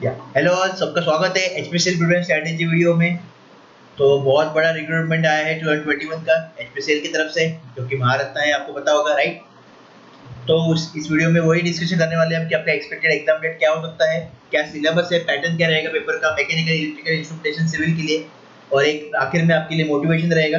या hello all, सबका स्वागत है एचपीसीएल प्रिपरेशन स्ट्रेटेजी वीडियो में। तो बहुत बड़ा रिक्रूटमेंट आया है 2021 का एचपीसीएल की तरफ से, जो कि महारत्ना है, आपको पता होगा राइट। तो इस वीडियो में वही डिस्कशन करने वाले हैं कि आपका एक्सपेक्टेड एग्जाम डेट क्या हो सकता है, क्या सिलेबस है, पैटर्न क्या रहेगा पेपर का, मैकेनिकल, इलेक्ट्रिकल, इंस्ट्रूमेंटेशन, सिविल के लिए, और एक आखिर में आपके लिए मोटिवेशन रहेगा।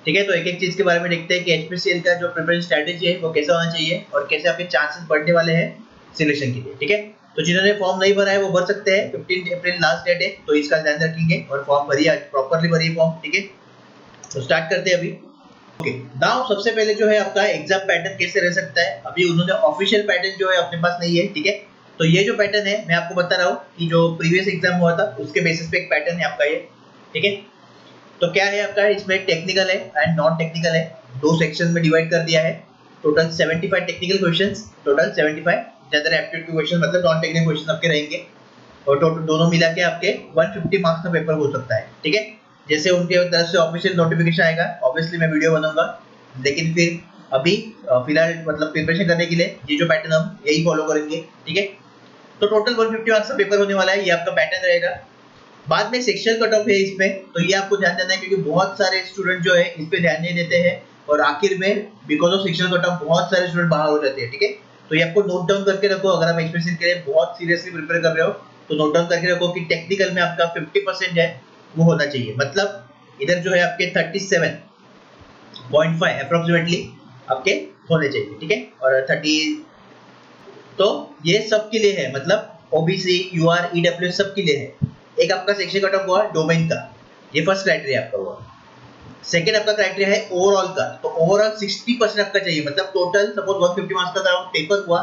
ठीक है, तो एक एक चीज के बारे में देखते हैं कि एचपीसीएल का जो प्रिपरेशन स्ट्रेटेजी है वो कैसा होना चाहिए और कैसे आपके चांसेस बढ़ने वाले हैं सिलेक्शन के लिए। ठीक है, तो जिन्होंने फॉर्म नहीं भरा है वो भर सकते हैं, 15 अप्रैल लास्ट डेट है, तो इसका ध्यान रखेंगे और फॉर्म भरिए, प्रॉपर्ली भरिए फॉर्म। ठीक है, तो स्टार्ट करते हैं अभी। ओके, नाउ सबसे पहले जो है आपका एग्जाम पैटर्न कैसे रह सकता है। अभी उन्होंने ऑफिशियल पैटर्न जो है अपने पास नहीं है। ठीक है, तो ये जो पैटर्न है मैं आपको बता रहा हूँ कि जो प्रीवियस एग्जाम हुआ था उसके बेसिस पे एक पैटर्न है आपका ये। ठीक है, तो क्या है आपका, इसमें टेक्निकल है एंड नॉन टेक्निकल है, दो सेक्शन में डिवाइड कर दिया है। Total 75 technical questions, total 75 general aptitude question, मतलब नॉन टेक्निकल क्वेश्चन आपके रहेंगे, और टोटल दोनों मिला के आपके 150 मार्क्स का पेपर हो सकता है। ठीक है, जैसे उनके तरफ से ऑफिशियल नोटिफिकेशन आएगा ऑब्वियसली मैं वीडियो बनाऊंगा, लेकिन फिर अभी फिलहाल मतलब प्रिपरेशन करने के लिए ये जो पैटर्न हम यही फॉलो करेंगे। ठीक है, तो टोटल 150 मार्क्स का पेपर होने वाला है, ये आपका पैटर्न रहेगा। बाद में सेक्शनल कट ऑफ है इसमें, तो ये आपको ध्यान देना है क्योंकि बहुत सारे स्टूडेंट जो है इस पे ध्यान नहीं देते हैं, और आखिर में because of sectional cut off बहुत सारे स्टूडेंट बाहर हो जाते हैं। ठीक है, तो ये आपको नोट डाउन करके रखो, अगर आप एचपीसीएल के लिए बहुत सीरियसली प्रिपेयर कर रहे हो तो नोट डाउन करके रखो कि टेक्निकल में आपका 50% है वो होना चाहिए, मतलब इधर जो है आपके 37.5 अप्रोक्सीमेटली आपके होने चाहिए। ठीक है, और 30, तो ये सब के लिए है, मतलब ओबीसी, यूआर, ईडब्ल्यू सब के लिए है। एक आपका सेक्शन कट ऑफ हुआ डोमेन का, ये फर्स्ट क्राइटेरिया आपका हुआ। सेकंड आपका क्राइटेरिया है ओवरऑल का, तो ओवरऑल 60% आपका चाहिए, मतलब टोटल सपोज 150 मार्क्स का पेपर हुआ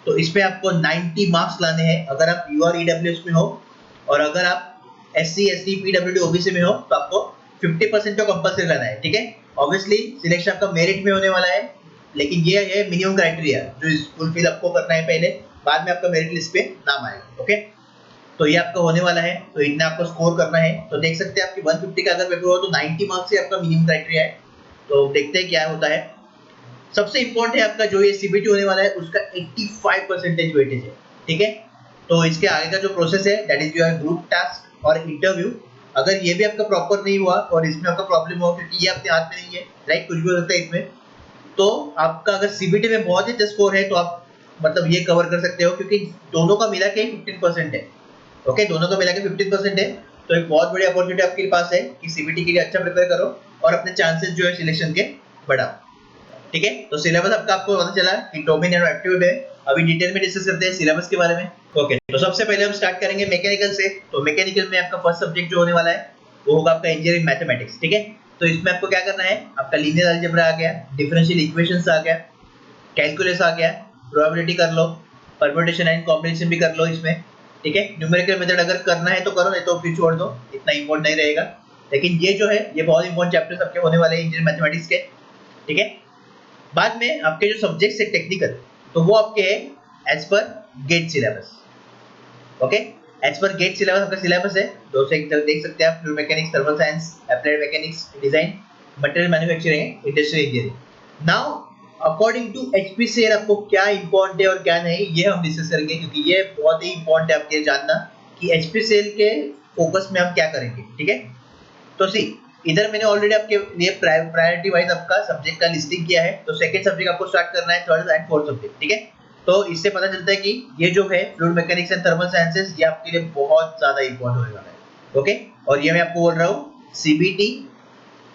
तो इसमें आपको 90 मार्क्स लाने हैं अगर आप यूआर ईडब्ल्यूएस में हो, और अगर आप एससी एसटी पीडब्ल्यूडी ओबीसी में हो तो आपको 50% तो कंपलसरी लाना है। ठीक है, ऑब्वियसली सिलेक्शन आपका मेरिट में होने वाला है, लेकिन ये है मिनिमम क्राइटेरिया जो फुलफिल आपको करना है पहले, बाद में आपका मेरिट लिस्ट पे नाम आएगा। ओके, तो ये आपका होने वाला है, तो इतना आपको स्कोर करना है। तो देख सकते हैं आपकी 150 का अगर पेपर हो तो 90 मार्क्स से आपका मिनिमम क्राइटेरिया है। तो देखते हैं क्या होता है। सबसे इंपॉर्टेंट है आपका जो ये सीबीटी होने वाला है उसका 85% वेटेज है। ठीक है, तो इसके आगे का जो प्रोसेस है that is your group task और इंटरव्यू। अगर ये भी आपका प्रॉपर नहीं हुआ और इसमें आपका प्रॉब्लम हो, क्योंकि ये अपने हाथ में नहीं है राइट, कुछ भी हो सकता है इसमें, तो आपका अगर सीबीटी में बहुत ही अच्छा स्कोर है तो आप मतलब ये कवर कर सकते हो, क्योंकि दोनों का मिला के 15% है। ओके, दोनों का मिला के 15% है, तो एक बहुत बड़ी अपॉर्चुनिटी आपके पास है कि सीबीटी के लिए अच्छा प्रिपेयर करो और अपने चांसेस जो है सिलेक्शन के बढ़ाओ। ठीक है, तो सिलेबस आपको पता चला कि डोमेन और एप्टीट्यूड है। अभी डिटेल में डिस्कस करते हैं सिलेबस के बारे में। ओके, तो सबसे पहले हम स्टार्ट करेंगे मैकेनिकल से। तो मैकेनिकल में आपका फर्स्ट सब्जेक्ट जो होने वाला है वो होगा आपका इंजीनियरिंग मैथमेटिक्स। ठीक है, तो इसमें आपको क्या करना है, आपका लीनियर अलजेब्रा आ गया, डिफरेंशियल इक्वेशंस आ गया, कैलकुलस आ गया, प्रोबेबिलिटी कर लो, परम्यूटेशन एंड कॉम्बिनेशन भी कर लो इसमें। ठीक है, न्यूमेरिकल मेथड अगर करना है तो करो, नहीं तो फिर छोड़ दो, इतना इंपॉर्टेंट नहीं रहेगा। लेकिन ये जो है ये बहुत इंपॉर्टेंट चैप्टर्स आपके होने वाले हैं इंजीनियरिंग मैथमेटिक्स के। ठीक है, बाद में आपके जो सब्जेक्ट्स है टेक्निकल, तो वो आपके as per GATE syllabus. Okay, as per GATE syllabus आपका सिलेबस है, दो से देख सकते हैं आप, fluid mechanics, thermal science, applied mechanics, design, material manufacturing, industrial engineering. Now according to HPCL आपको क्या इंपॉर्टेंट है और क्या नहीं, ये हम डिस्कस करेंगे, क्योंकि ये बहुत ही इंपॉर्टेंट है आपके जानना कि एचपीसीएल के फोकस में हम क्या करेंगे। ठीक है, तो सी इधर मैंने ऑलरेडी आपके लिए प्रायोरिटी वाइज आपका सब्जेक्ट का लिस्टिंग किया है, तो सेकंड सब्जेक्ट आपको स्टार्ट करना है, थर्ड एंड फोर्थ सब्जेक्ट। ठीक है, तो इससे पता चलता है कि ये जो है fluid mechanics and thermal sciences ये आपके लिए बहुत ज्यादा इंपॉर्टेंट होने वाला है। ओके, और ये मैं आपको बोल रहा हूँ CBT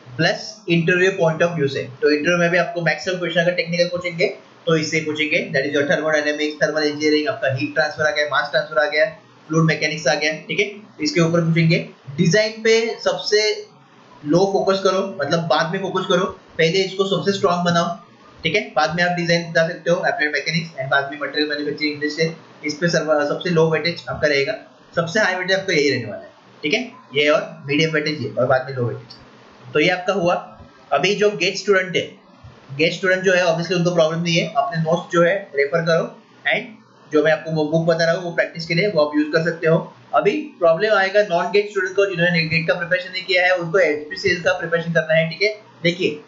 plus interview point of view से। तो इंटरव्यू में भी आपको मैक्सिमम क्वेश्चन अगर टेक्निकल पूछेंगे तो इससे पूछेंगे, that is your thermodynamics, thermal engineering, आपका हीट ट्रांसफर आ गया, मास ट्रांसफर आ गया, फ्लूइड मैकेनिक्स आ गया। ठीक है, इसके ऊपर पूछेंगे। डिजाइन पे सबसे लो फोकस करो, मतलब बाद में फोकस करो, पहले इसको सबसे स्ट्रांग बनाओ। ठीक है, बाद में आप डिजाइन बता सकते हो, एप्लाइड मैकेनिक्स, एंड बाद में मटेरियल मैन्युफैक्चरिंग, इंडस्ट्रियल, इस पे सबसे लो वेटेज आपका रहेगा, सबसे हाई वेटेज आपका यही रहने वाला है। ठीक है, ये और मीडियम वेटेज ये, और बाद में लो वेटेज। तो ये आपका हुआ। अभी जो गेट स्टूडेंट है, गेट स्टूडेंट जो है ऑब्वियसली उनको प्रॉब्लम नहीं है, अपने नोट्स जो है रेफर करो, एंड जो मैं आपको वो बुक बता रहा हूँ वो प्रैक्टिस के लिए वो आप यूज कर सकते हो। अभी प्रॉब्लम आएगा नॉन गेट स्टूडेंट को, जिन्होंने गेट का प्रिपरेशन नहीं किया है, उनको एचपीसीएल का प्रिपरेशन करना है। ठीक है, देखिए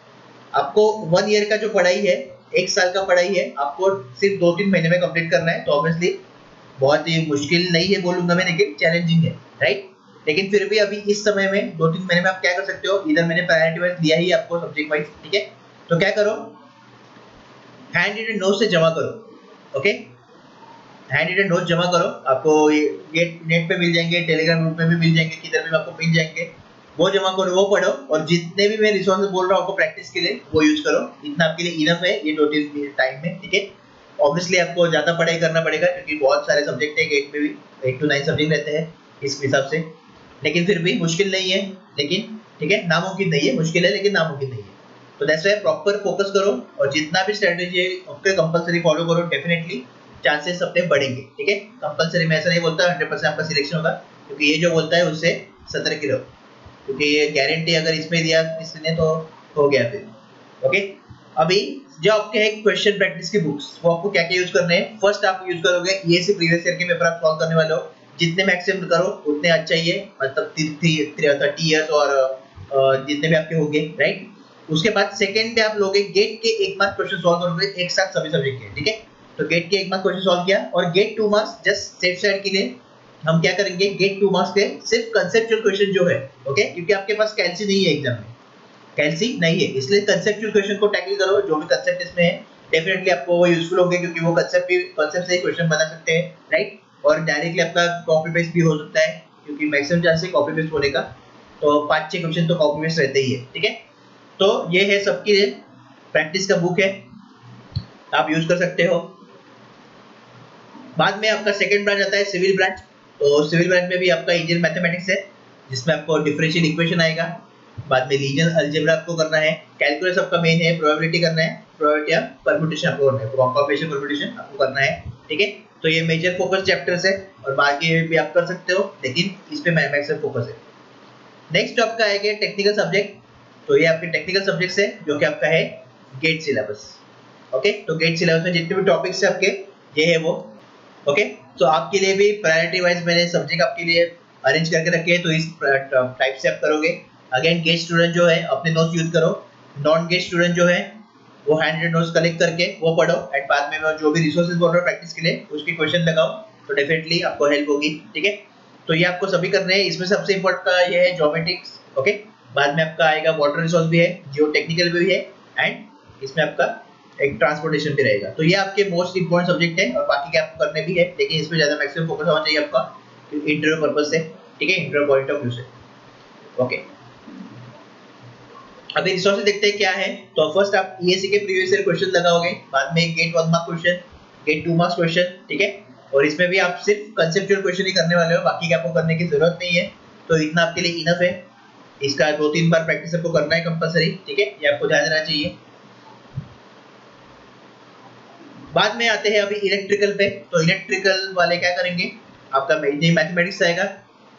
आपको 1 ईयर का जो पढ़ाई है, 1 साल का पढ़ाई है, आपको सिर्फ 2-3 महीने में कंप्लीट करना है, तो ऑब्वियसली बहुत ही मुश्किल नहीं है बोलूंगा मैं, लेकिन चैलेंजिंग है, राइट। लेकिन फिर भी अभी इस समय में 2-3 महीने में आप क्या कर सकते हो, इधर मैंने प्रायोरिटी वाइज दिया ही आपको सब्जेक्ट वाइज, ठीक है। तो क्या करो, हैंड रिटन नोट से जमा करो, ओके। हैंड रिटन नोट जमा करो, आपको ये नेट पे मिल जाएंगे, टेलीग्राम ग्रुप में भी मिल जाएंगे, किधर भी आपको मिल जाएंगे। वो जमा करो, वो पढ़ो, और जितने भी मैं रिसोर्सेज बोल रहा हूँ आपको प्रैक्टिस के लिए, वो यूज करो। इतना आपके लिए इनफ है ये 2-3 टाइम में, ठीक है। ऑब्वियसली आपको ज्यादा पढ़ाई करना पड़ेगा, क्योंकि बहुत सारे सब्जेक्ट है गेट में भी, 8 to 9 सब्जेक्ट रहते हैं इस हिसाब से। लेकिन फिर भी मुश्किल नहीं है, लेकिन ठीक है, नामुमकिन नहीं है, मुश्किल है लेकिन नामुमकिन नहीं है। तो दैट्स व्हाई प्रॉपर फोकस करो, और जितना भी स्ट्रेटेजी है उसके कंपलसरी फॉलो करो, डेफिनेटली चांसेस अपने बढ़ेंगे, ठीक है। कंपलसरी मैं ऐसा नहीं बोलता 100% आपका सिलेक्शन होगा, क्योंकि ये जो बोलता है उससे सतर्क रहो, क्योंकि ये गारंटी अगर इसमें दिया किसी ने तो हो गया फिर, ओके। अभी जो आपके है क्वेश्चन प्रैक्टिस की बुक्स, वो आपको क्या क्या यूज करने हैं। फर्स्ट आप यूज करोगे ईएससी प्रीवियस ईयर के पेपर आप सॉल्व करने वाले हो, जितने मैक्सिमम करो उतने अच्छा ही है, मतलब 30 इयर्स और जितने भी आपके होंगे, राइट। उसके बाद सेकंड पे आप लोगे गेट के 1 मार्क क्वेश्चन सॉल्व करोगे एक साथ सभी सब्जेक्ट के, ठीक है। तो गेट के 1 मार्क क्वेश्चन सॉल्व किया, और GATE 2 marks just safe side के लिए हम क्या करेंगे, गेट 2 मार्क्स के सिर्फ कंसेप्चुअल क्वेश्चन जो है, ओके, क्योंकि आपके पास कैलसी नहीं है एग्जाम में, कैलसी नहीं है, इसलिए कंसेप्चुअल क्वेश्चन को टैकल करो, जो भी कंसेप्ट इसमें है डेफिनेटली आपको वो यूजफुल होंगे, क्योंकि वो कंसेप्ट से ही क्वेश्चन बना सकते हैं, राइट। और डायरेक्टली आपका कॉपी पेस्ट भी हो सकता है, क्योंकि मैक्सिमम चांस है कॉपी पेस्ट होने का, तो 5-6 क्वेश्चन तो कॉपी पेस्ट रहते ही है, ठीक है। तो ये है सबकी प्रैक्टिस का बुक है, आप यूज कर सकते हो। बाद में आपका सेकंड ब्रांच आता है सिविल ब्रांच। तो सिविल ब्रांच में भी आपका इंडियन मैथमेटिक्स है, जिसमें आपको डिफरेंशियल इक्वेशन आएगा, बाद में लीनियर अलजेब्रा आपको करना है, कैलकुलस आपका मेन है, प्रोबेबिलिटी करना है, प्रोबेबिलिटी या परम्यूटेशन आपको करना है, कॉम्बिनेशन परम्यूटेशन आपको करना है, ठीक है। तो ये मेजर फोकस चैप्टर्स है, और बाकी भी आप कर सकते हो, लेकिन इस पे मैक्सिमम फोकस है। नेक्स्ट आपका आएगा टेक्निकल सब्जेक्ट। तो ये आपके टेक्निकल सब्जेक्ट्स है, जो कि आपका है गेट सिलेबस, ओके। तो गेट सिलेबस में जितने भी टॉपिक्स है आपके, ये है वो, ओके। तो आपके लिए भी प्रायोरिटी वाइज मैंने सब्जेक्ट आपके लिए अरेंज करके रखे हैं, तो इस टाइप से आप करोगे। अगेन गेट स्टूडेंट जो है अपने नोट्स यूज करो, नॉन गेट स्टूडेंट जो है वो हैंड नोट्स कलेक्ट करके वो पढ़ो, एंड बाद में मैं जो भी रिसोर्सेज बोल रहा हूँ प्रैक्टिस के लिए उसके क्वेश्चन लगाओ, तो डेफिनेटली आपको हेल्प होगी, ठीक है। तो ये आपको सभी करने हैं, इसमें सबसे इंपॉर्टेंट का ये है ज्योमेट्रिक्स, ओके। बाद में आपका आएगा वाटर रिसोर्स भी है, जियो टेक्निकल भी है, एंड इसमें आपका एक ट्रांसपोर्टेशन भी रहेगा। तो ये आपके मोस्ट इंपोर्टेंट सब्जेक्ट है, और बाकी के आपको करने भी है, लेकिन इसमें ज्यादा मैक्सिमम फोकस होना चाहिए आपका इंटरव्यू पर्पस से, ठीक है, इंटरव्यू पॉइंट ऑफ व्यू से, ओके। अभी रिसोर्सेज देखते हैं क्या है। तो फर्स्ट आप ईएससी के प्रीवियस ईयर क्वेश्चन लगाओगे, बाद में GATE 1 mark question, GATE 2 marks question, ठीक है। और इसमें भी आप सिर्फ कंसेप्चुअल क्वेश्चन ही करने वाले हो, बाकी के आपको करने की जरूरत नहीं है, तो इतना आपके लिए इनफ है। इसका 2-3 बार प्रैक्टिस आपको करना है कंपलसरी, ठीक है, ये आपको ध्यान देना चाहिए। बाद में आते हैं अभी इलेक्ट्रिकल पे। तो इलेक्ट्रिकल वाले क्या करेंगे, आपका मैथमेटिक्स आएगा,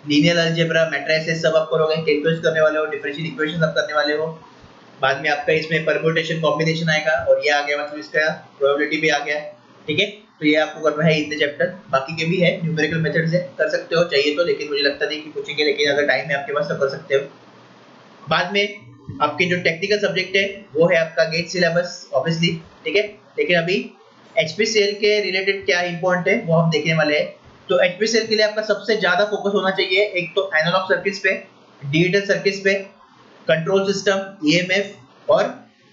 लीनियर अलजेब्रा, मैट्रिसेस सब आप करोगे, कैलकुलस करने वाले हो, डिफरेंशियल इक्वेशन आप करने वाले हो। बाद में आपका इसमें परम्यूटेशन कॉम्बिनेशन आएगा, और ये आ गया मतलब इसका प्रोबेबिलिटी भी आ गया, ठीक है। तो ये आपको करना है इतने चैप्टर, बाकी के भी है न्यूमेरिकल मेथड से कर सकते हो चाहिए तो, लेकिन मुझे लगता नहीं कि पूछेंगे, लेकिन अगर टाइम है आपके पास तो कर सकते हो। बाद में आपके जो टेक्निकल सब्जेक्ट है वो है आपका गेट सिलेबस, ऑब्वियसली, ठीक है। लेकिन अभी एचपीसीएल के रिलेटेड क्या इंपॉर्टेंट है वो हम देखने वाले हैं। तो एचपीसीएल के लिए आपका सबसे ज्यादा फोकस होना चाहिए, एक तो एनालॉग सर्किट्स पे, डिजिटल सर्किट्स पे, कंट्रोल सिस्टम, ईएमएफ, और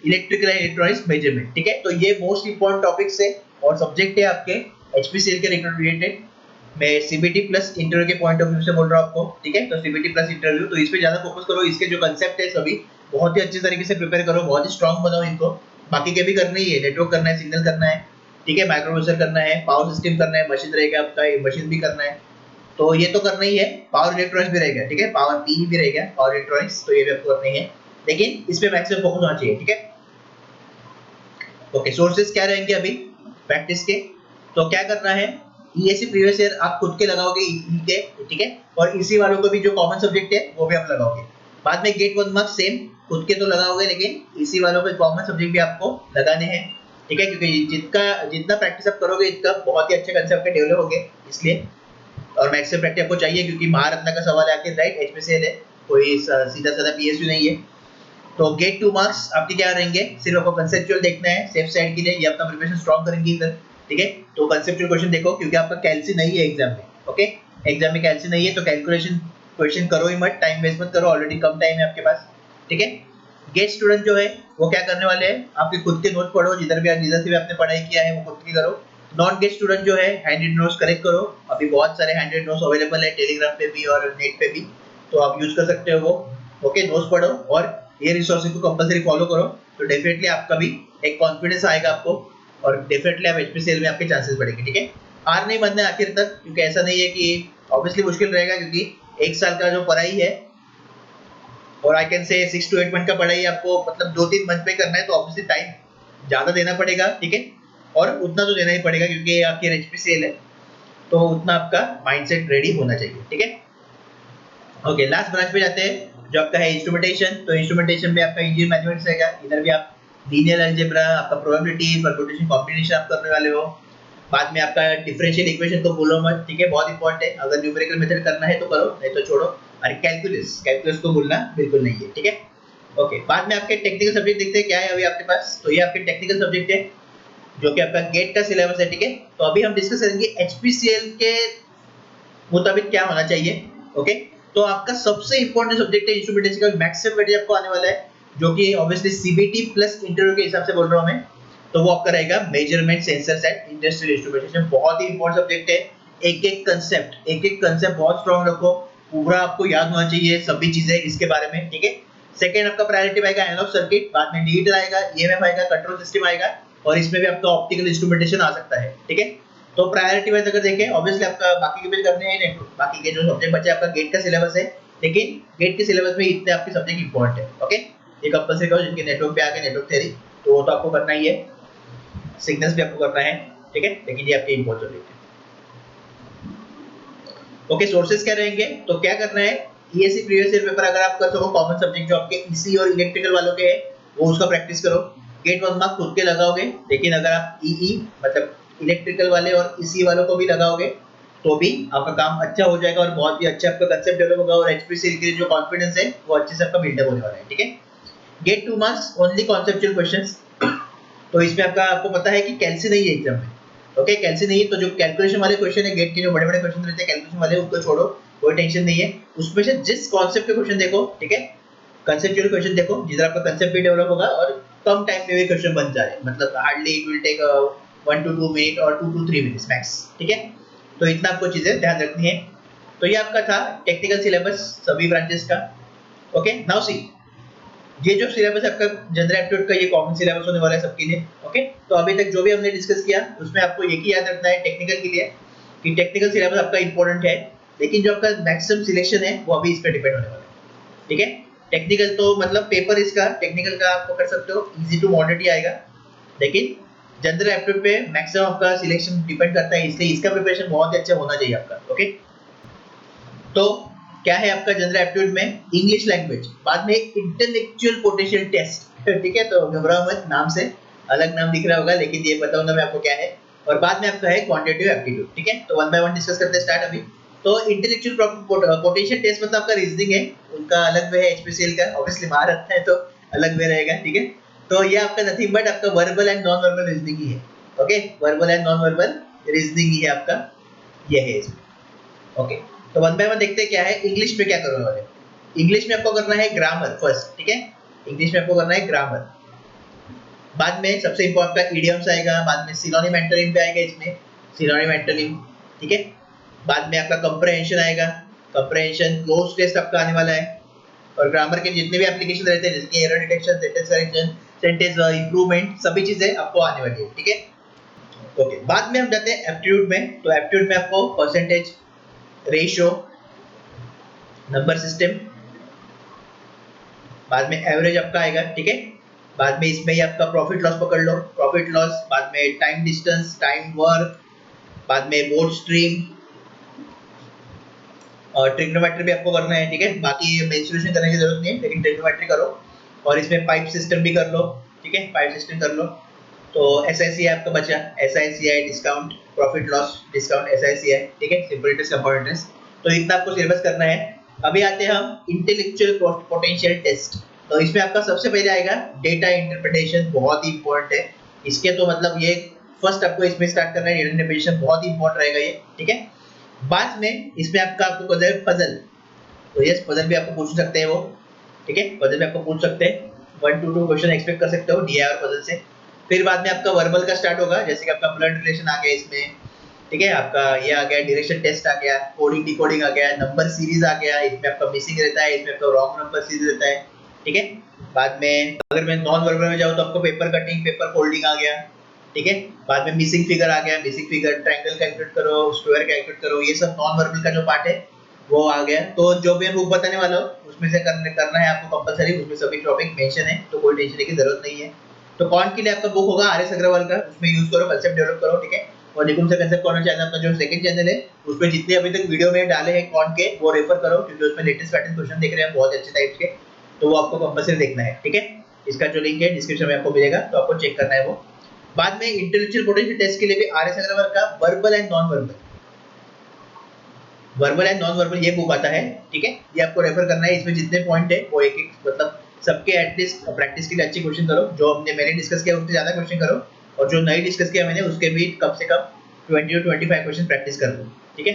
इलेक्ट्रिकल एंड इलेक्ट्रॉनिक्स मेजरमेंट, ठीक है। तो ये मोस्ट इंपॉर्टेंट टॉपिक्स है और सब्जेक्ट है आपके एचपीसीएल के रिलेटेड। मैं सीबीटी प्लस इंटरव्यू के पॉइंट ऑफ व्यू से बोल रहा हूँ आपको, ठीक है। तो सीबीटी प्लस इंटरव्यू, तो इस पे ज्यादा फोकस करो, इसके जो कंसेप्ट है सभी बहुत ही अच्छे तरीके से प्रिपेयर करो, बहुत ही स्ट्रांग बनाओ इनको। बाकी के भी करना ही है, नेटवर्क करना है, सिग्नल करना है, ठीक है, माइक्रो प्रोसेसर करना है, पावर सिस्टम करना है, मशीन रहेगा आपका, मशीन भी करना है, तो ये तो करना ही है। पावर इलेक्ट्रॉनिक्स भी रहेगा, ठीक है, पावर पीई भी रहेगा, पावर इलेक्ट्रॉनिक्स, तो ये भी आपको करना ही है, लेकिन इस पे मैक्सिमम फोकस होना चाहिए, ठीक है। ओके, सोर्सेज क्या रहेंगे अभी प्रैक्टिस के, तो क्या करना है, ईएससी प्रीवियस ईयर आप खुद के लगाओगे ई के, ठीक है, और इसी वालों को भी जो कॉमन सब्जेक्ट है वो भी आप लगाओगे। बाद में गेट 1 मार्क्स सेम खुद के तो लगाओगे, लेकिन इसी वालों के कॉमन सब्जेक्ट भी आपको लगाने हैं, ठीक है, क्योंकि जितना प्रैक्टिस आप करोगे इतना बहुत ही अच्छे कंसेप्ट डेवलप होंगे, इसलिए। और मैक्सिमम प्रैक्टिस आपको चाहिए, क्योंकि महारत्न का सवाल है आखिर, राइट, एचपीसीएल है, कोई सीधा साधा पीएसयू नहीं है। तो गेट 2 मार्क्स आपके क्या रहेंगे, सिर्फ आपको कंसेप्चुअल देखना है सेफ साइड के लिए, ये अपना प्रिपरेशन स्ट्रांग करेंगे इधर। ठीक है। तो कंसेप्चुअल क्वेश्चन देखो, क्योंकि आपका कैलसी नहीं है एग्जाम में, ओके। एग्जाम में कैलसी नहीं है तो कैलकुलेशन क्वेश्चन करो ही मत, टाइम वेस्ट मत करो, ऑलरेडी कम टाइम है आपके पास, ठीक है। गेट स्टूडेंट जो है वो क्या करने वाले हैं, आपके खुद के नोट्स पढ़ो, जिधर से भी आपने पढ़ाई किया है वो खुद की करो। नॉन गेट स्टूडेंट जो है हैंडेड नोट्स करेक्ट करो, अभी बहुत सारे हैंडेड नोट्स अवेलेबल है टेलीग्राम पे भी और नेट पे भी, तो आप यूज कर सकते हो वो, ओके। नोट्स पढ़ो और ये रिसोर्सेज को कंपलसरी फॉलो करो, तो डेफिनेटली आपका भी एक कॉन्फिडेंस आएगा आपको, और डेफिनेटली आप एचपीसीएल में आपके चांसेस बढ़ेंगे, ठीक है। हार नहीं मानना है आखिर तक, क्योंकि ऐसा नहीं है कि ऑब्वियसली मुश्किल रहेगा, क्योंकि एक साल का जो पढ़ाई है, और I can say 6 to 8 month का पढ़ाई आपको मतलब 2-3 मंथ में करना है, तो ऑब्वियसली टाइम ज्यादा देना पड़ेगा, ठीक है। और उतना तो देना ही पड़ेगा क्योंकि ये आखिर एचपीसीएल है, तो उतना आपका माइंडसेट रेडी होना चाहिए, ठीक है। ओके, लास्ट ब्रांच पे जाते हैं जो आपका है इंस्ट्रूमेंटेशन। तो इंस्ट्रूमेंटेशन में आपका इंजीनियर मैथमेटिक्स रहेगा, इधर भी आप लीनियर अलजेब्रा, आपका प्रोबेबिलिटी, परम्यूटेशन, कॉम्बिनेशन आप करने वाले हो। बाद में आपका डिफरेंशियल इक्वेशन तो भूलो मत, ठीक है, बहुत इंपॉर्टेंट है, अगर न्यूमेरिकल मेथड करना है तो करो, नहीं तो छोड़ो। और कैलकुलस, कैलकुलस को भूलना बिल्कुल नहीं है, ठीक है। ओके, बाद में आपके टेक्निकल सब्जेक्ट देखते हैं क्या है अभी आपके पास। तो ये आपके टेक्निकल सब्जेक्ट है जो कि आपका गेट का सिलेबस है, ठीक है। तो अभी हम डिस्कस करेंगे एचपीसीएल के मुताबिक क्या होना चाहिए, ओके। तो आपका सबसे इंपॉर्टेंट सब्जेक्ट है इंस्ट्रूमेंटेशन का, मैक्सिमम वेटेज आपको आने वाला है, जो कि ऑब्वियसली सीबीटी प्लस इंटरव्यू के हिसाब से बोल रहा हूं मैं, तो वो आपका रहेगा measurement sensors and industrial instrumentation. बहुत ही इंपॉर्टेंट सब्जेक्ट है, एक एक कंसेप्ट बहुत स्ट्रांग रखो, पूरा आपको याद होना चाहिए सभी चीजें इसके बारे में, ठीक है। सेकंड आपका प्रायोरिटी आएगा एनालॉग सर्किट, बाद में डिजिटल आएगा, ईएमएफ आएगा, कंट्रोल सिस्टम आएगा, और इसमें भी आपका ऑप्टिकल इंस्ट्रूमेंटेशन आ सकता है, ठीक है। तो प्रायोरिटी वाइज अगर देखें, ऑब्वियसली आपका बाकी के भी करने हैं नेटवर्क, बाकी के जो सब्जेक्ट बचे आपका गेट का सिलेबस है, लेकिन गेट के सिलेबस में इतने आपके सब्जेक्ट इंपॉर्टेंट है, ओके। ये कंपलसरी करो, जिनके नेटवर्क पे आ गए नेटवर्क थ्योरी, तो वो तो आपको करना ही है, सिग्नल्स भी आपको करना है, ठीक है, लेकिन ये आपके इंपॉर्टेंट सब्जेक्ट है। ओके, सोर्सेज क्या रहेंगे, तो क्या करना है, ईएससी प्रीवियस ईयर पेपर अगर आप कर सको, कॉमन सब्जेक्ट जो आपके ईसी और इलेक्ट्रिकल वालों के है, वो उसका प्रैक्टिस करो। गेट 1 मार्क्स खुद के लगाओगे, लेकिन अगर आप ईई मतलब इलेक्ट्रिकल वाले और ईसी वालों को भी लगाओगे, तो भी आपका काम अच्छा हो जाएगा, और बहुत ही अच्छा आपका कंसेप्ट डेवलप होगा, और एचपीसीएल के लिए जो कॉन्फिडेंस है वो अच्छे से आपका बिल्डअप होने वाला है, ठीक है। GATE 2 marks only conceptual questions, तो इसमें आपको पता है कि कैलसी नहीं है एग्जाम में, ओके। कैलसी नहीं है, तो जो कैलकुलेशन वाले क्वेश्चन है गेट के, जो बड़े बड़े क्वेश्चन रहते हैं कैलकुलेशन वाले, उनको छोड़ो, कोई टेंशन नहीं है। उसमें से जिस कॉन्सेप्ट के क्वेश्चन देखो, ठीक है, कंसेप्चुअल क्वेश्चन देखो, जिधर आपका कंसेप्ट भी डेवलप होगा और कम टाइम में भी क्वेश्चन बन जाए, मतलब hardly it will take 1 to 2 minute और 2 to 3 मिनट्स मैक्स, ठीक है। तो इतना आपको चीजें ध्यान रखनी है। तो ये आपका था टेक्निकल सिलेबस सभी ब्रांचेस का, ओके। नाउ सी, ये जो सिलेबस आपका जनरल एप्टीट्यूड का, ये कॉमन सिलेबस होने वाला है सबके लिए, ओके। तो अभी तक जो भी हमने डिस्कस किया उसमें आपको एक ही याद रखना है टेक्निकल के लिए, कि टेक्निकल सिलेबस आपका इंपॉर्टेंट है, लेकिन जो आपका मैक्सिमम सिलेक्शन है वो अभी इस पर डिपेंड होने वाला है, ठीक है। टेक्निकल तो मतलब पेपर इसका टेक्निकल का आप कर सकते हो, इजी टू मॉडरेट ही आएगा, लेकिन जनरल एप्टीट्यूड पे मैक्सिमम आपका सिलेक्शन डिपेंड करता है, इसलिए इसका प्रिपरेशन बहुत ही अच्छा होना चाहिए आपका, ओके। तो क्या है आपका जनरल एप्टीट्यूड में, इंग्लिश लैंग्वेज, बाद में इंटेलेक्चुअल पोटेंशियल टेस्ट, ठीक है। तो घबराओ मत, नाम से अलग नाम दिख रहा होगा, लेकिन ये बताऊंगा मैं आपको क्या है। और बाद में आपका है क्वांटिटेटिव एप्टीट्यूड, ठीक है। तो वन बाय वन डिस्कस करते हैं, स्टार्ट अभी। तो इंटेलेक्चुअल पोटेंशियल टेस्ट मतलब आपका रीजनिंग है, उनका अलग वे है, एचपीसीएल का ऑब्वियसली महारत्न है तो अलग वे रहेगा, ठीक है। तो ये आपका नथिंग बट आपका verbal and non verbal reasoning ही है, okay. Verbal and non verbal reasoning ही है आपका, ये है इसमें, ओके। तो वन बाय वन देखते हैं क्या है। इंग्लिश में क्या करने वाले, इंग्लिश में आपको करना है ग्रामर फर्स्ट, ठीक है। इंग्लिश में आपको करना है ग्रामर, बाद में सबसे इंपॉर्टेंट आपका इडियम्स आएगा, बाद में सिनोनिम एंटोनिम पे आएगा, इसमें सिनोनिम एंटोनिम, ठीक है। बाद में आपका कंप्रहेंशन आएगा, कंप्रहेंशन क्लोज टेस्ट आपका आने वाला है, और ग्रामर के जितने भी एप्लीकेशन रहते हैं, जैसे कि error detection, sentence correction, sentence improvement, सभी चीजें आपको आने वाली है, ठीक है। ओके, बाद में हम जाते हैं एप्टीट्यूड में। तो एप्टीट्यूड में आपको परसेंटेज, रेशियो, नंबर सिस्टम, बाद में एवरेज आपका आएगा, ठीक है। बाद में इसमें ही आपका प्रॉफिट लॉस पकड़ लो, प्रॉफिट लॉस, बाद में टाइम डिस्टेंस, टाइम वर्क, बाद में बोर्ड स्ट्रीम, और ट्रिग्नोमेट्री भी आपको करना है, ठीक है। बाकी मेंसुरेशन करने की जरूरत नहीं है, लेकिन ट्रिग्नोमेट्री करो, और इसमें पाइप सिस्टम भी कर लो, ठीक है, पाइप सिस्टम कर लो। तो एसआईसी आपका बचा, एसआईसीआई डिस्काउंट, प्रॉफिट लॉस डिस्काउंट, एसआईसीआई, ठीक है, सिंपल इंटरेस्ट, कंपाउंड इंटरेस्ट। तो इतना आपको सिलेबस करना है। अभी आते हैं हम इंटेलेक्चुअल पोटेंशियल टेस्ट। तो इसमें आपका सबसे पहले आएगा डेटा इंटरप्रिटेशन, बहुत ही इंपॉर्टेंट है इसके, तो मतलब ये फर्स्ट आपको इसमें स्टार्ट करना है, आइडेंटिफिकेशन बहुत ही इंपॉर्टेंट रहेगा ये, ठीक है। बाद में इसमें आपको पजल, तो यस पजल भी आपको पूछ सकते हैं वो, ठीक है, पजल भी आपको पूछ सकते हैं, 1 to 2 क्वेश्चन एक्सपेक्ट कर सकते हो डीआई और पजल से। फिर बाद में आपका वर्बल का स्टार्ट होगा, जैसे कि आपका ब्लड रिलेशन आ गया इसमें, ठीक है, आपका ये आ गया, डायरेक्शन टेस्ट आ गया, कोडिंग डिकोडिंग आ गया, नंबर सीरीज आ गया, इसमें आपका मिसिंग रहता है, इसमें आपका रॉन्ग नंबर सीरीज रहता है, ठीक है। बाद में अगर मैं नॉन वर्बल में जाऊँ तो आपको पेपर कटिंग, पेपर फोल्डिंग आ गया, ठीक है। बाद में मिसिंग फिगर आ गया, मिसिंग फिगर, ट्रायंगल कैलकुलेट करो, स्क्वायर कैलकुलेट करो, ये सब नॉन वर्बल का जो पार्ट है वो आ गया। तो जो भी मैं बुक बताने वाला हूँ उसमें से करना है आपको कंपलसरी, उसमें सभी टॉपिक मेंशन है, तो कोई टेंशन की जरूरत नहीं है। तो कौन के लिए आपका बुक होगा आर एस अग्रवाल का, उसमें यूज करो, कंसेप्ट डेवलप करो, ठीक है। और निकुंज से कंसेप्ट कॉर्नर चैनल अपना जो सेकंड चैनल है, उसमें जितने अभी तक वीडियो में डाले हैं कौन के, वो रेफर करो, क्योंकि उसमें लेटेस्ट पैटर्न क्वेश्चन देख रहे हैं बहुत अच्छे टाइप्स के, तो वो आपको कंपलसरी देखना है, ठीक है। इसका जो लिंक है डिस्क्रिप्शन में आपको मिलेगा, तो आपको चेक करना है वो। बाद में इंटेलेक्चुअल पोटेंशियल टेस्ट के लिए भी आर एस अग्रवाल का verbal and non verbal, verbal and non verbal ये बुक आता है, ठीक है। ये आपको रेफर करना है, इसमें जितने पॉइंट है वो एक एक मतलब सबके एटलीस्ट प्रैक्टिस के लिए अच्छे क्वेश्चन करो, जो मैंने डिस्कस किया उससे ज्यादा क्वेश्चन करो, और जो नहीं डिस्कस किया मैंने उसके भी कम से कम 20 to 25 क्वेश्चन प्रैक्टिस कर लो, ठीक है।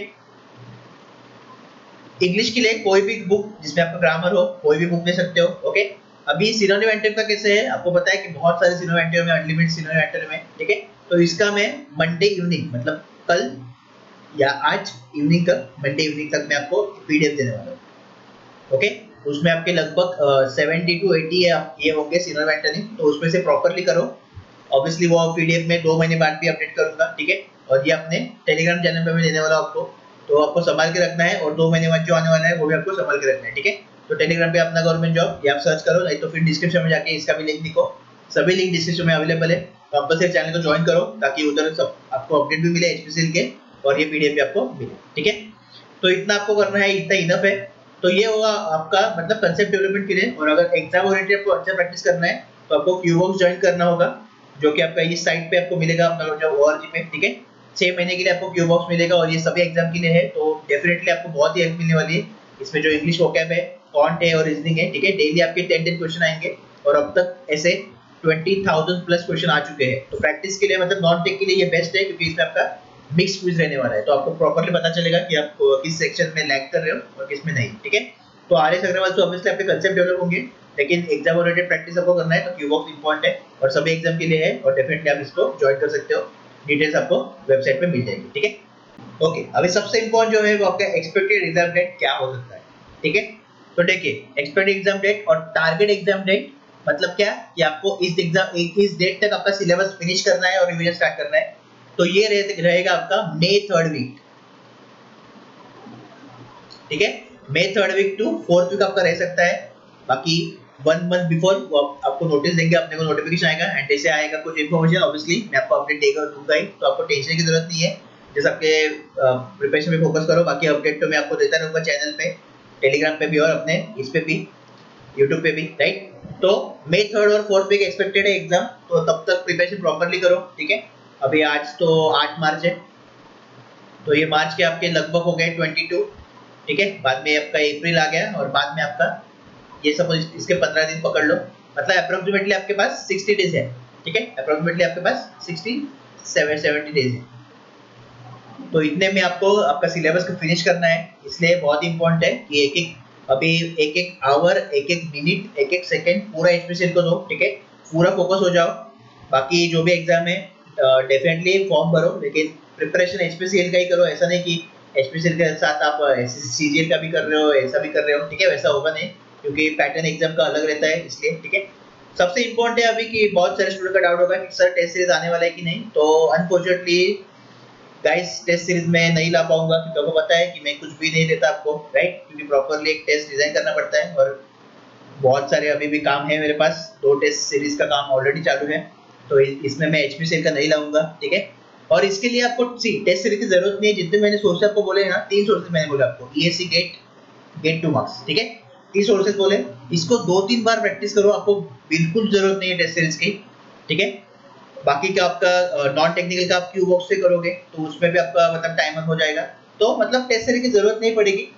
इंग्लिश के लिए कोई भी बुक जिसमें आपका ग्रामर हो, कोई भी बुक ले सकते हो, ओके। अभी सिनोनिम एंटोनिम का कैसे है, आपको पता है कि बहुत सारे सिनोनिम एंटोनिम में, अनलिमिटेड सिनोनिम एंटोनिम है, ठीक है। तो इसका मैं मंडे इवनिंग मतलब कल या आज इवनिंग तक, मंडे इवनिंग तक मैं आपको पीडीएफ देने वाला हूँ, ओके। उसमें आपके लगभग 70 to 80 ये होंगे सिनोनिम एंटोनिम, तो उसमें से प्रॉपर्ली करो। ऑब्वियसली वो पीडीएफ में 2 महीने बाद भी अपडेट करूंगा, ठीक है। और ये अपने टेलीग्राम चैनल पे मैं देने वाला हूं आपको, तो आपको संभाल के रखना है, और 2 महीने बाद जो आने वाला है वो भी आपको संभाल के रखना है, ठीक है। तो टेलीग्राम पे अपना गवर्नमेंट जॉब ये आप सर्च करो, नहीं तो फिर डिस्क्रिप्शन में जाके इसका भी लिंक लिखो, सभी लिंक डिस्क्रिप्शन में अवेलेबल है। कंपलसरी चैनल को ज्वाइन करो ताकि उधर सब आपको अपडेट भी मिले एचपीसीएल के, और ये पीडीएफ भी आपको मिले, ठीक है। तो इतना आपको करना है, इतना इनफ है। तो ये होगा आपका मतलब कंसेप्ट डेवलपमेंट के लिए। और अगर एग्जाम ओरिएंटेड आपको अच्छा प्रैक्टिस करना है तो आपको क्यूबॉक्स ज्वाइन करना होगा, जो कि आपका इस साइट पे आपको मिलेगा अपना जो ओआरजी पे, ठीक है। 6 महीने के लिए आपको क्यूबॉक्स मिलेगा, और ये सभी एग्जाम के लिए है, तो डेफिनेटली आपको बहुत ही हेल्प मिलने वाली है। इसमें जो इंग्लिश वोकैब है, कॉन्ट है और रीजनिंग है, ठीक है। डेली आपके 10 क्वेश्चन आएंगे, और अब तक ऐसे 20,000 प्लस क्वेश्चन आ चुके हैं। तो प्रैक्टिस के लिए मतलब नॉन टेक के लिए ये बेस्ट है, क्योंकि इसमें आपका मिक्स क्विज रहने वाला है, तो आपको प्रॉपर्ली पता चलेगा कि आप किस सेक्शन में लैग कर रहे हो और किस में नहीं, ठीक है। तो आर एस अग्रवाल से ऑब्वियसली आपके कंसेप्ट डेवलप होंगे, लेकिन एग्जाम ओरिएंटेड प्रैक्टिस आपको करना है, तो क्यूबॉक्स इंपॉर्टेंट है और सभी एग्जाम के लिए है, और डेफिनेटली आप इसको ज्वाइन कर सकते हो। डिटेल्स आपको वेबसाइट पे मिल जाएगी, ठीक है। ओके, अभी सबसे इंपॉर्टेंट जो है वो आपका एक्सपेक्टेड एग्जाम डेट क्या हो सकता है, ठीक है। तो देखिए, एक्सपेक्टेड एग्जाम डेट और टारगेट एग्जाम डेट मतलब क्या, कि आपको इस डेट तक आपका सिलेबस फिनिश करना है और रिवीजन स्टार्ट करना है। तो ये रहेगा आपका मई 3rd वीक, ठीक है। मई 3rd week to 4th week आपका रह सकता है। बाकी 1 मंथ बिफोर आपको नोटिस देंगे, अपने को नोटिफिकेशन आएगा, एंड जैसे आएगा कुछ इन्फॉर्मेशन ऑब्वियसली मैं आपको अपडेट देगा दूंगा ही, तो आपको टेंशन की जरूरत नहीं है। जैसे आपके प्रिपरेशन पे फोकस करो, बाकी अपडेट तो मैं आपको देता रहूंगा चैनल पे, टेलीग्राम पे भी, और अपने इस पे भी, यूट्यूब पे भी, राइट। तो मई 3rd और 4th वीक एक्सपेक्टेड है एग्जाम, तो तब तक प्रिपरेशन प्रॉपर्ली करो, ठीक है। अभी आज तो 8 मार्च है, तो ये मार्च के आपके लगभग हो गए 22, ठीक है। बाद में आपका अप्रैल आ गया, और बाद में आपका ये सब इसके 15 दिन पकड़ लो, मतलब अप्रोक्सीमेटली आपके पास 60 डेज है, ठीक है। अप्रोक्सीमेटली आपके पास 70 डेज है। तो इतने में आपको आपका सिलेबस को फिनिश करना है, इसलिए बहुत ही इंपॉर्टेंट है कि अभी एक एक आवर, एक एक मिनट, एक एक सेकंड पूरा एचपीसीएल को दो, ठीक है। पूरा फोकस हो जाओ। बाकी जो भी एग्जाम है डेफिनेटली फॉर्म भरो, लेकिन प्रिपरेशन एचपीसीएल का ही करो, ऐसा नहीं कि एचपीसीएल के साथ आप सीजीएल का भी कर रहे हो, ऐसा भी कर रहे हो, ठीक है। वैसा होगा नहीं, क्योंकि पैटर्न एग्जाम का अलग रहता है, इसलिए, ठीक है। सबसे इंपॉर्टेंट है अभी कि बहुत सारे स्टूडेंट का डाउट होगा कि सर टेस्ट सीरीज आने वाला है कि नहीं, तो अनफॉर्चुनेटली गाइस टेस्ट सीरीज में नहीं ला पाऊंगा, क्योंकि आपको पता है कि मैं कुछ भी नहीं देता आपको, राइट, क्योंकि प्रॉपर्ली एक टेस्ट डिजाइन करना पड़ता है, और बहुत सारे अभी भी काम है मेरे पास, 2 टेस्ट सीरीज का काम ऑलरेडी चालू है, तो इसमें मैं एचपीसीएल का नहीं लाऊंगा, ठीक है। और इसके लिए आपको टेस्ट सीरीज की जरूरत नहीं है, जितने मैंने सोर्सेस आपको बोले ना, 3 सोर्सेस मैंने बोले आपको, ईएससी गेट 2 मार्क्स, ठीक है। 3 सोर्सेस बोले, इसको 2-3 बार प्रैक्टिस करो, आपको बिल्कुल जरूरत नहीं है टेस्ट सीरीज की, ठीक है। बाकी का आपका नॉन टेक्निकल का आप क्यूबॉक्स से करोगे, तो उसमें भी आपका मतलब टाइमर हो जाएगा, तो मतलब टेस्ट सीरीज की जरूरत नहीं पड़ेगी,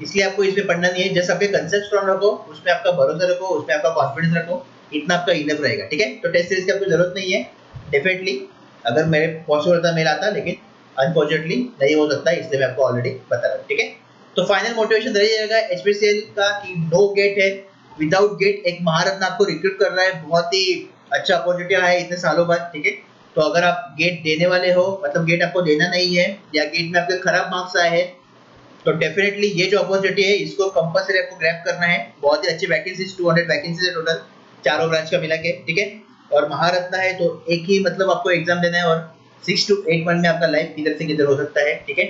इसलिए आपको इसमें पढ़ना नहीं है। जस्ट आपके कंसेप्ट स्ट्रांग रखो, उसमें आपका भरोसा रखो, उसमें आपका कॉन्फिडेंस रखो, इतना आपका इनफ रहेगा, ठीक है। तो टेस्ट सीरीज की आपको जरूरत नहीं है डेफिनेटली। अगर मेरे पॉसिबल होता मेल आता, लेकिन अनफॉर्चुनेटली नहीं हो सकता, इसलिए मैं आपको ऑलरेडी बता रहा हूँ, ठीक है। तो फाइनल मोटिवेशन रहेगा एचपीसीएल का कि नो गेट है, विदाउट गेट एक महारत्न आपको रिक्रूट कर रहा है, बहुत ही अच्छा अपॉर्चुनिटी आया है इतने सालों बाद, ठीक है। तो अगर आप गेट देने वाले हो, मतलब गेट आपको देना नहीं है या गेट में आपके खराब मार्क्स आए हैं, तो डेफिनेटली ये जो अपॉर्चुनिटी है इसको कंपल्सरी आपको ग्रैब करना है। बहुत ही अच्छी वैकेंसीज, 200 वैकेंसीज है टोटल चारों ब्रांच का मिला के, ठीक है। और महारत्न है तो एक ही मतलब आपको एग्जाम देना है और 6 to 8 मंथ में आपका लाइफ किधर से किधर हो सकता है, ठीक है।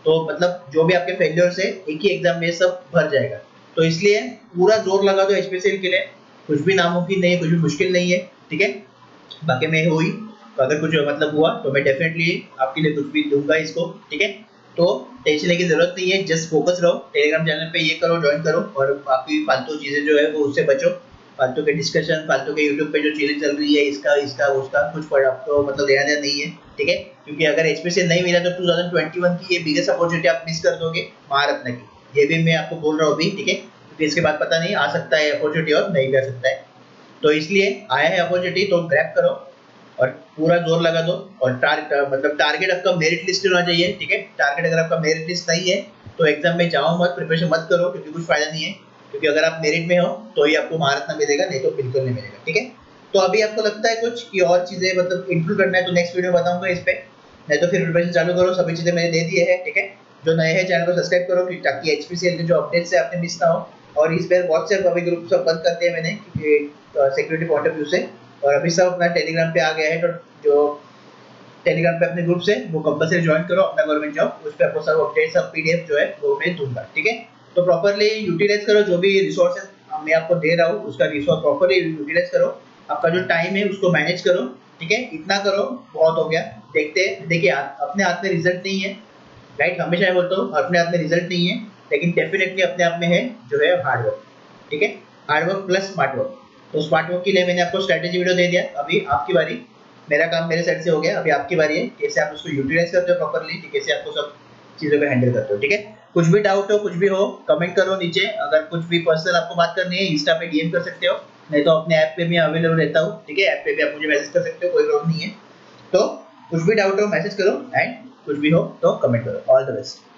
तो मतलब जो भी आपके फेलियर्स है एक ही एग्जाम में सब भर जाएगा। तो इसलिए पूरा जोर लगा दो एचपीसीएल के लिए, कुछ भी नामुमकिन नहीं है, कुछ भी मुश्किल नहीं है, ठीक है। बाकी मैं हुई तो अगर कुछ मतलब हुआ तो मैं डेफिनेटली आपके लिए कुछ भी दूंगा इसको, ठीक है। तो टेंशन लेने की जरूरत नहीं है, जस्ट फोकस रहो, टेलीग्राम चैनल पे ये करो, ज्वाइन करो और बाकी फालतू चीजें जो है वो उससे बचो, फालतू के डिस्कशन, फालतू के यूट्यूब पे जो चीजें चल रही है इसका इसका उसका कुछ पर आपको मतलब लेना देना नहीं है, ठीक है। क्योंकि अगर एचपीसीएल नहीं मिला तो 2021 की ये बिगेस्ट अपॉर्चुनिटी आप मिस कर दोगे महारत्न की, ये भी मैं आपको बोल रहा हूँ अभी, ठीक है। क्योंकि इसके बाद पता नहीं आ सकता है अपॉर्चुनिटी और नहीं भी आ सकता है, तो इसलिए आया है अपॉर्चुनिटी तो ग्रैब करो और पूरा जोर लगा दो। और मतलब टारगेट आपका मेरिट लिस्ट होना चाहिए, ठीक है। टारगेट अगर आपका मेरिट लिस्ट नहीं है तो एग्जाम में जाओ मत, प्रिपरेशन मत करो, क्योंकि कुछ फायदा नहीं है। क्योंकि अगर आप मेरिट में हो तो ही आपको महारत्न मिलेगा, नहीं तो बिल्कुल नहीं मिलेगा, ठीक है। तो अभी आपको लगता है कुछ कि और चीजें मतलब इंक्लूड करना है तो नेक्स्ट वीडियो बताऊंगा इस पे, नहीं तो फिर प्रिपरेशन चालू करो, सभी चीजें मैंने दे दी है, ठीक है। जो नए हैं चैनल को सब्सक्राइब करो ताकि एचपीसीएल के जो अपडेट्स है आपने मिस ना हो। और इस पर व्हाट्सएप अभी ग्रुप सब बंद करते हैं मैंने, क्योंकि सिक्योरिटी पॉइंट ऑफ व्यू से, और अभी सब अपना टेलीग्राम पे आ गया है। तो जो टेलीग्राम पे अपने ग्रुप से वो कंपल्सरी ज्वाइन करो अपना गवर्नमेंट जॉब, उस पे आपको सब अपडेट सब पीडीएफ जो है वो मैं दूंगा, ठीक है। तो प्रॉपर्ली यूटिलाइज करो जो भी रिसोर्सेज मैं आपको दे रहा हूँ, उसका रिसोर्स प्रॉपर्ली यूटिलाइज करो, आपका जो टाइम है उसको मैनेज करो, ठीक है। इतना करो बहुत हो गया। देखते देखिए अपने हाथ में रिजल्ट नहीं है, राइट, हमेशा मैं बोलता हूँ अपने हाथ में रिजल्ट नहीं है, लेकिन डेफिनेटली अपने आप में है जो है हार्ड वर्क, ठीक है। Hard work plus smart work. तो स्मार्ट वर्क के लिए मैंने आपको स्ट्रेटेजी वीडियो दे दिया, अभी आपकी बारी, मेरा काम मेरे साइड से हो गया, अभी आपकी बारी है कैसे आप उसको यूटिलाइज करते हो प्रॉपर्ली, कैसे आपको सब चीज़ों को हैंडल करते हो, ठीक है। कुछ भी डाउट हो कुछ भी हो कमेंट करो नीचे, अगर कुछ भी पर्सनल आपको बात करनी है इंस्टा पे डीएम कर सकते हो, नहीं तो अपने ऐप पे भी अवेलेबल रहता हूँ, ठीक है। ऐप पे भी आप मुझे मैसेज कर सकते हो, कोई प्रॉब्लम नहीं है। तो कुछ भी डाउट हो मैसेज करो एंड कुछ भी हो तो कमेंट करो। All the best.